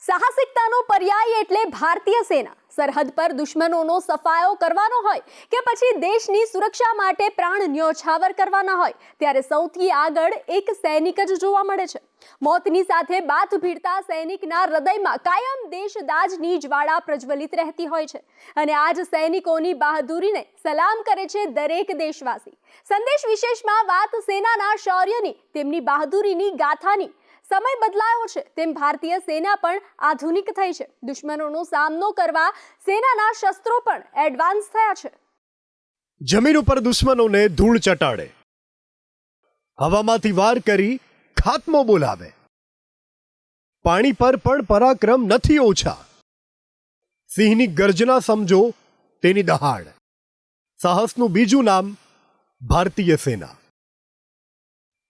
સાહસિકતાનો પર્યાય એટલે ભારતીય સેના સરહદ પર દુશ્મનોનો સફાયો કરવાનો હોય કે પછી દેશની સુરક્ષા માટે પ્રાણ ન્યોછાવર કરવાના હોય ત્યારે સૌથી આગળ એક સૈનિક જ જોવા મળે છે। મોતની સાથે બાથ ભીડતા સૈનિકના હૃદયમાં કાયમ દેશદાજની જ્વાળા પ્રજ્વલિત રહેતી હોય છે અને આજ સૈનિકોની બહાદુરીને સલામ કરે છે દરેક દેશવાસી। સંદેશ વિશેષમાં વાત સેનાના શૌર્યની, તેમની બહાદુરીની ગાથાની। સમય બદલાયો છે તેમ ભારતીય સેના પણ આધુનિક થઈ છે। દુશ્મનોનો સામનો કરવા સેનાના શસ્ત્રો પણ એડવાન્સ થયા છે। જમીન ઉપર દુશ્મનોને ધૂળ ચટાડે, હવામાંથી વાર કરી ખાત્મો બોલાવે, પાણી પર પણ પરાક્રમ નથી ઓછા। સિંહની ગર્જના સમજો તેની દહાડ, સાહસનું બીજું નામ ભારતીય સેના।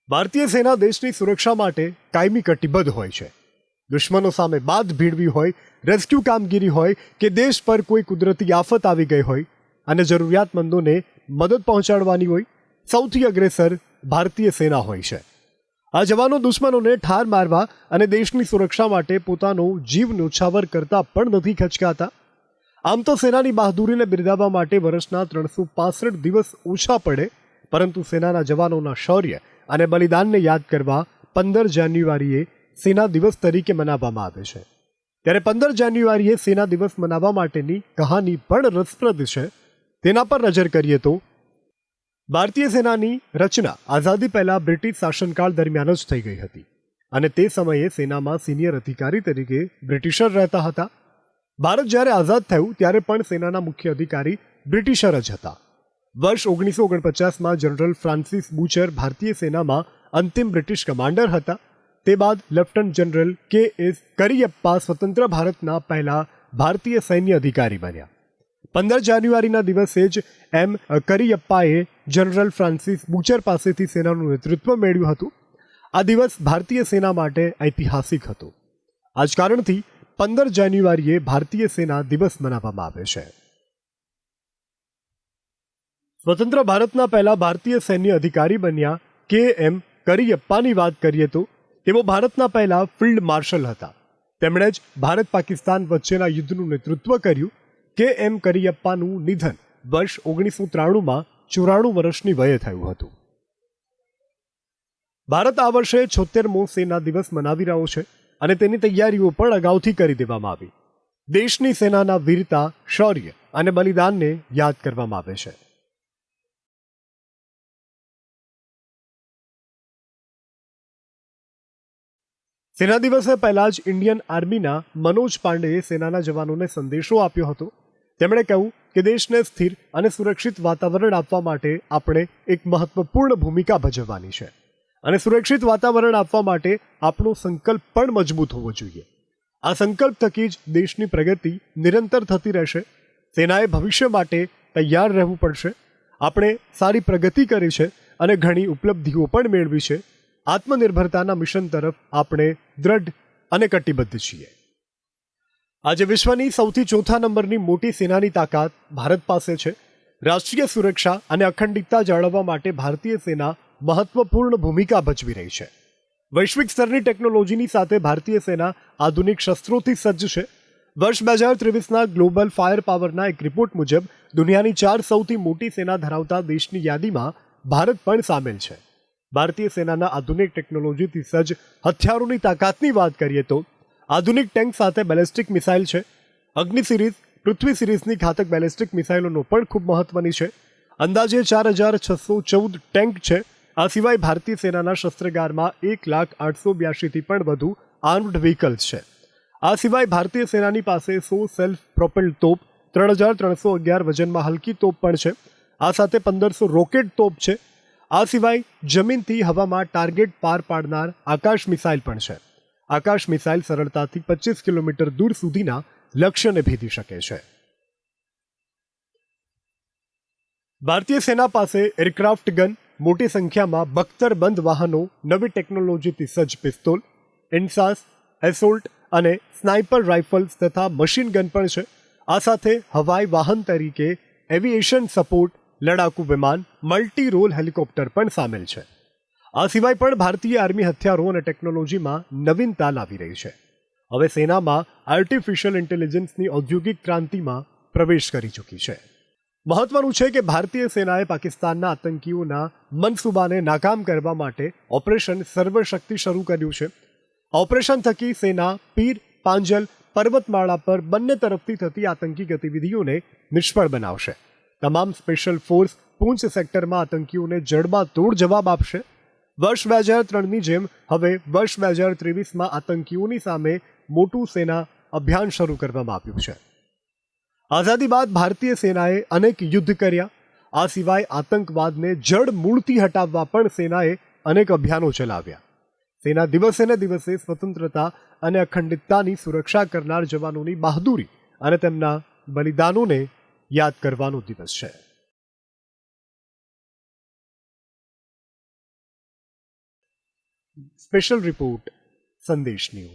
ભારતીય સેના દેશની સુરક્ષા માટે કાયમી કટિબદ્ધ હોય છે। દુશ્મનો સામે બાદ ભીડવી હોય, રેસ્ક્યુ કામગીરી હોય કે દેશ પર કોઈ કુદરતી આફત આવી ગઈ હોય અને જરૂરિયાતમંદોને મદદ પહોંચાડવાની હોય, સૌથી અગ્રેસર ભારતીય સેના હોય છે। આ જવાનો દુશ્મનોને ઠાર મારવા અને દેશની સુરક્ષા માટે પોતાનો જીવ ન્યોછાવર કરતા પણ નથી ખચકાતા। આમ તો સેનાની બહાદુરીને બિરદાવવા માટે વર્ષના 365 દિવસ ઓછા પડે, પરંતુ સેનાના જવાનોના શૌર્ય અને બલિદાનને યાદ કરવા 15 જાન્યુઆરીએ સેના દિવસ તરીકે મનાવવામાં આવે છે। ત્યારે 15 જાન્યુઆરીએ સેના દિવસ મનાવવા માટેની કહાની પણ રસપ્રદ છે। તેના પર નજર કરીએ તો ભારતીય સેનાની રચના આઝાદી પહેલા બ્રિટિશ શાસનકાળ દરમિયાન જ થઈ ગઈ હતી અને તે સમયે સેનામાં સિનિયર અધિકારી તરીકે બ્રિટિશર રહેતા હતા। ભારત જ્યારે આઝાદ થયું ત્યારે પણ સેનાના મુખ્ય અધિકારી બ્રિટિશર જ હતા। વર્ષ 1949માં જનરલ ફ્રાન્સિસ બુચર ભારતીય સેનામાં અંતિમ બ્રિટિશ કમાન્ડર હતા। તે બાદ લેફ્ટનન્ટ જનરલ કે.એસ. કરિયપ્પા સ્વતંત્ર ભારતના પહેલા ભારતીય સૈન્ય અધિકારી બન્યા। 15 જાન્યુઆરીના દિવસે જ એમ કરિયપ્પાએ જનરલ ફ્રાન્સિસ બુચર પાસેથી સેનાનું નેતૃત્વ મેળવ્યું હતું। આ દિવસ ભારતીય સેના માટે ઐતિહાસિક હતો। આ જ કારણથી 15 જાન્યુઆરીએ ભારતીય સેના દિવસ મનાવવામાં આવે છે। સ્વતંત્ર ભારતના પહેલા ભારતીય સૈન્ય અધિકારી બન્યા કે.એમ. કરિયપ્પાની વાત કરીએ તો તેઓ ભારતના પહેલા ફિલ્ડ માર્શલ હતા। તેમણે જ ભારત પાકિસ્તાન વચ્ચેના યુદ્ધનું નેતૃત્વ કર્યું। કે.એમ. કરિયપ્પાનું નિધન વર્ષ 1993માં 94 વર્ષની વયે થયું હતું। ભારત આ વર્ષે 76મો સેના દિવસ મનાવી રહ્યો છે અને તેની તૈયારીઓ પણ અગાઉથી કરી દેવામાં આવી। દેશની સેનાના વીરતા, શૌર્ય અને બલિદાનને યાદ કરવામાં આવે છે। સેના દિવસે પહેલા જ ઇન્ડિયન આર્મીના મનોજ પાંડેએ સેનાના જવાનોને સંદેશો આપ્યો હતો। તેમણે કહ્યું કે દેશને સ્થિર અને સુરક્ષિત વાતાવરણ આપવા માટે આપણે એક મહત્વપૂર્ણ ભૂમિકા ભજવવાની છે અને સુરક્ષિત વાતાવરણ આપવા માટે આપણો સંકલ્પ પણ મજબૂત હોવો જોઈએ। આ સંકલ્પ થકી જ દેશની પ્રગતિ નિરંતર થતી રહેશે। સેનાએ ભવિષ્ય માટે તૈયાર રહેવું પડશે। આપણે સારી પ્રગતિ કરી છે અને ઘણી ઉપલબ્ધિઓ પણ મેળવી છે। આત્મનિર્ભરતાના મિશન તરફ આપણે દ્રઢ અને કટિબદ્ધ છીએ। આજે વિશ્વની સૌથી ચોથા નંબરની મોટી સેનાની તાકાત ભારત પાસે છે। રાષ્ટ્રીય સુરક્ષા અને અખંડિતતા જાળવવા માટે ભારતીય સેના મહત્વપૂર્ણ ભૂમિકા ભજવી રહી છે। વૈશ્વિક સ્તરની ટેકનોલોજીની સાથે ભારતીય સેના આધુનિક શસ્ત્રોથી સજ્જ છે। વર્ષ 2023ના ગ્લોબલ ફાયર પાવરના એક રિપોર્ટ મુજબ દુનિયાની 4 સૌથી મોટી સેના ધરાવતા દેશની યાદીમાં ભારત પણ સામેલ છે। ભારતીય સેનાના આધુનિક ટેકનોલોજીથી સજ્જ હથિયારોની તાકાતની વાત કરીએ તો આધુનિક ટેન્ક સાથે બેલિસ્ટિક મિસાઇલ છે। અગ્નિ સિરીઝ, પૃથ્વી સિરીઝની ઘાતક બેલિસ્ટિક મિસાઇલોનો પણ ખૂબ મહત્વની છે। અંદાજે 4614 ટેન્ક છે। આ સિવાય ભારતીય સેનાના શસ્ત્રાગારમાં 1,08,82થી પણ વધુ આર્મ્ડ વ્હીકલ્સ છે। આ સિવાય ભારતીય સેનાની પાસે 100 સેલ્ફ પ્રોપેલ્ડ તોપ, 3311 વજનમાં હલકી તોપ પણ છે। આ સાથે 1500 રોકેટ તોપ છે। આ સિવાય જમીનથી હવામાં ટાર્ગેટ પાર પાડનાર આકાશ મિસાઇલ પણ છે। આકાશ મિસાઇલ સરળતાથી 25 કિલોમીટર દૂર સુધીના લક્ષ્યને ભેદી શકે છે। ભારતીય સેના પાસે એરક્રાફ્ટ ગન, મોટી સંખ્યામાં બખ્તરબંધ વાહનો, નવી ટેકનોલોજીથી સજ્જ પિસ્તોલ, ઇન્સાસ, એસોલ્ટ અને સ્નાઇપર રાઇફલ્સ તથા મશીન ગન પણ છે। આ સાથે હવાઈ વાહન તરીકે એવિએશન સપોર્ટ, લડાકુ વિમાન, મલ્ટી રોલ હેલિકોપ્ટર પણ સામેલ છે। આ સિવાય પણ ભારતીય આર્મી હથિયારો અને ટેકનોલોજીમાં નવીનતા લાવી રહી છે। હવે સેનામાં આર્ટિફિશિયલ ઇન્ટેલિજન્સની ઔદ્યોગિક ક્રાંતિમાં પ્રવેશ કરી ચૂકી છે. મહત્વનું છે કે ભારતીય સેનાએ પાકિસ્તાનના આતંકીઓના મનસૂબાને નાકામ કરવા માટે ઓપરેશન સર્વશક્તિ શરૂ કર્યું છે. ઓપરેશન થકી સેના પીર પાંજલ પર્વતમાળા પર બંને તરફથી થતી આતંકી ગતિવિધિઓને નિષ્ફળ બનાવશે. તમામ સ્પેશિયલ ફોર્સ પૂંચ સેક્ટરમાં આતંકીઓને જડબાતોડ જવાબ આપશે. વર્ષ 2003ની જેમ હવે વર્ષ 2023માં આતંકીઓની સામે મોટું સેના અભિયાન શરૂ કરવામાં આવ્યું છે. આઝાદી બાદ ભારતીય સેનાએ અનેક યુદ્ધ કર્યા. આ સિવાય આતંકવાદને જડ મૂળથી હટાવવા પણ સેનાએ અનેક અભિયાનો ચલાવ્યા. સેના દિવસે ને દિવસે સ્વતંત્રતા અને અખંડિતતાની સુરક્ષા કરનાર જવાનોની બહાદુરી અને તેમના બલિદાનોને યાદ કરવાનો દિવસ છે. સ્પેશિયલ રિપોર્ટ સંદેશ ન્યૂઝ.